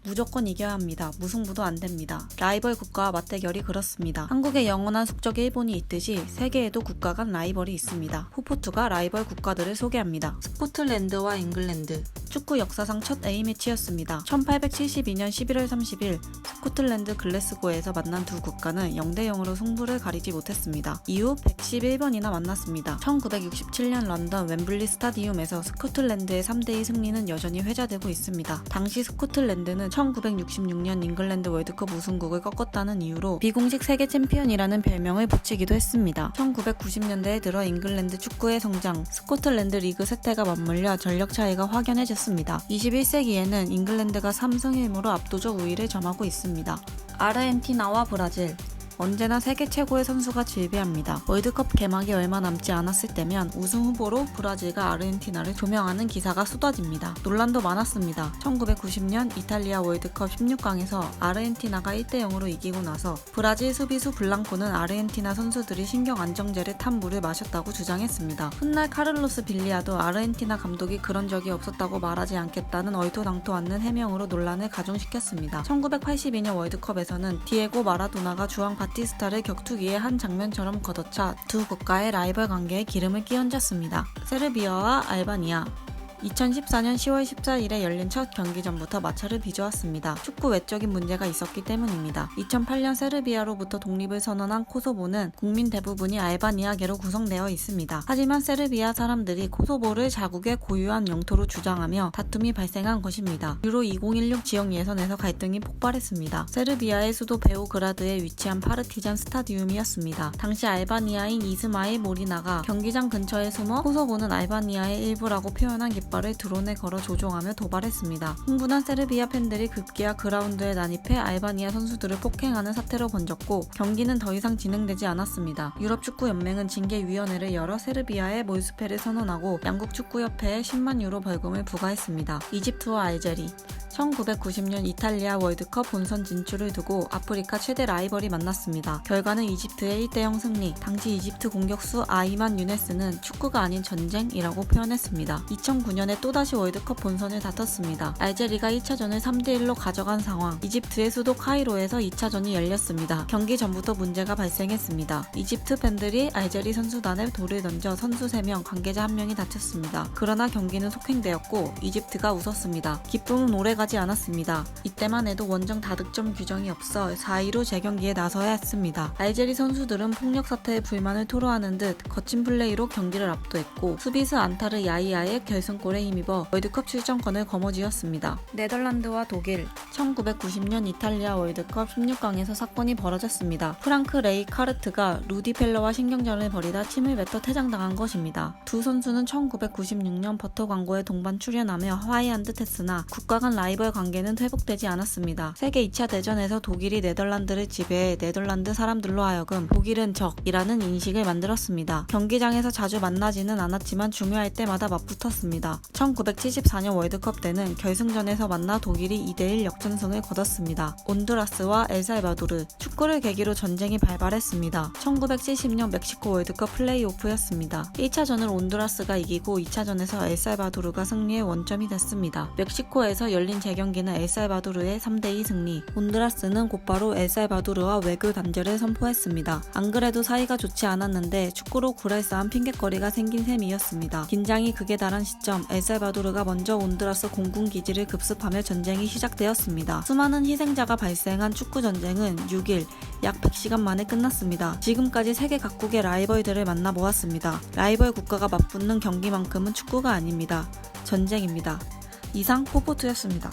무조건 이겨야 합니다. 무승부도 안 됩니다. 라이벌 국가와 맞대결이 그렇습니다. 한국의 영원한 숙적 일본이 있듯이 세계에도 국가 간 라이벌이 있습니다. 후포투가 라이벌 국가들을 소개합니다. 스코틀랜드와 잉글랜드. 축구 역사상 첫 A매치였습니다. 1872년 11월 30일 스코틀랜드 글래스고에서 만난 두 국가는 0대0으로 승부를 가리지 못했습니다. 이후 111번이나 만났습니다. 1967년 런던 웸블리 스타디움에서 스코틀랜드의 3대2 승리는 여전히 회자되고 있습니다. 당시 스코틀랜드는 1966년 잉글랜드 월드컵 우승국을 꺾었다는 이유로 비공식 세계 챔피언이라는 별명을 붙이기도 했습니다. 1990년대에 들어 잉글랜드 축구의 성장, 스코틀랜드 리그 쇠퇴가 맞물려 전력 차이가 확연해졌습니다. 21세기에는 잉글랜드가 3승 1무로 압도적 우위를 점하고 있습니다. 아르헨티나와 브라질. 언제나 세계 최고의 선수가 질비합니다. 월드컵 개막이 얼마 남지 않았을 때면 우승 후보로 브라질과 아르헨티나를 조명하는 기사가 쏟아집니다. 논란도 많았습니다. 1990년 이탈리아 월드컵 16강에서 아르헨티나가 1대0으로 이기고 나서 브라질 수비수 블랑코는 아르헨티나 선수들이 신경 안정제를 탄 물을 마셨다고 주장했습니다. 훗날 카를로스 빌리아도 아르헨티나 감독이 그런 적이 없었다고 말하지 않겠다는 얼토당토 않는 해명으로 논란을 가중시켰습니다. 1982년 월드컵에서는 디에고 마라도나가 주앙 바티스타를 격투기의 한 장면처럼 걷어차 두 국가의 라이벌 관계에 기름을 끼얹었습니다. 세르비아와 알바니아. 2014년 10월 14일에 열린 첫 경기 전부터 마찰을 빚어왔습니다. 축구 외적인 문제가 있었기 때문입니다. 2008년 세르비아로부터 독립을 선언한 코소보는 국민 대부분이 알바니아계로 구성되어 있습니다. 하지만 세르비아 사람들이 코소보를 자국의 고유한 영토로 주장하며 다툼이 발생한 것입니다. 유로 2016 지역 예선에서 갈등이 폭발했습니다. 세르비아의 수도 베오그라드에 위치한 파르티잔 스타디움이었습니다. 당시 알바니아인 이스마일 모리나가 경기장 근처에 숨어 코소보는 알바니아의 일부라고 표현한 깃발을 드론에 걸어 조종하며 도발했습니다. 흥분한 세르비아 팬들이 급기야 그라운드에 난입해 알바니아 선수들을 폭행하는 사태로 번졌고 경기는 더 이상 진행되지 않았습니다. 유럽축구연맹은 징계위원회를 열어 세르비아의 몰수패를 선언하고 양국축구협회에 10만 유로 벌금을 부과했습니다. 이집트와 알제리. 1990년 이탈리아 월드컵 본선 진출을 두고 아프리카 최대 라이벌이 만났습니다. 결과는 이집트의 1대0 승리. 당시 이집트 공격수 아이만 유네스는 축구가 아닌 전쟁이라고 표현했습니다. 2009년에 또다시 월드컵 본선을 다퉜습니다. 알제리가 1차전을 3대1로 가져간 상황. 이집트의 수도 카이로에서 2차전이 열렸습니다. 경기 전부터 문제가 발생했습니다. 이집트 팬들이 알제리 선수단에 돌을 던져 선수 3명, 관계자 1명이 다쳤습니다. 그러나 경기는 속행되었고 이집트가 웃었습니다. 기쁨은 오래가지 않았습니다. 이때만 해도 원정 다득점 규정이 없어 4-2로 재경기에 나서야 했습니다. 알제리 선수들은 폭력 사태에 불만을 토로하는 듯 거친 플레이로 경기를 압도했고 수비수 안타르 야이아의 결승골에 힘입어 월드컵 출전권을 거머쥐었습니다. 네덜란드와 독일. 1990년 이탈리아 월드컵 16강에서 사건이 벌어졌습니다. 프랑크 레이카르트가 루디 펠러와 신경전을 벌이다 침을 뱉어 퇴장당한 것입니다. 두 선수는 1996년 버터 광고에 동반 출연하며 화해한 듯 했으나 국가 간 라이벌 관계는 회복되지 않았습니다. 세계 2차 대전에서 독일이 네덜란드를 지배해 네덜란드 사람들로 하여금 독일은 적이라는 인식을 만들었습니다. 경기장에서 자주 만나지는 않았지만 중요할 때마다 맞붙었습니다. 1974년 월드컵 때는 결승전에서 만나 독일이 2대1 역전승을 거뒀습니다. 온두라스와 엘살바도르. 축구를 계기로 전쟁이 발발했습니다. 1970년 멕시코 월드컵 플레이오프였습니다. 1차전을 온두라스가 이기고 2차전에서 엘살바도르가 승리의 원점이 됐습니다. 멕시코에서 열린 재경기는 엘살바도르의 3대2 승리. 온두라스는 곧바로 엘살바도르와 외교 단절을 선포했습니다. 안 그래도 사이가 좋지 않았는데 축구로 그럴싸한 핑곗거리가 생긴 셈이었습니다. 긴장이 극에 달한 시점, 엘살바도르가 먼저 온두라스 공군 기지를 급습하며 전쟁이 시작되었습니다. 수많은 희생자가 발생한 축구 전쟁은 6일, 약 100시간 만에 끝났습니다. 지금까지 세계 각국의 라이벌들을 만나보았습니다. 라이벌 국가가 맞붙는 경기만큼은 축구가 아닙니다. 전쟁입니다. 이상 포포투였습니다.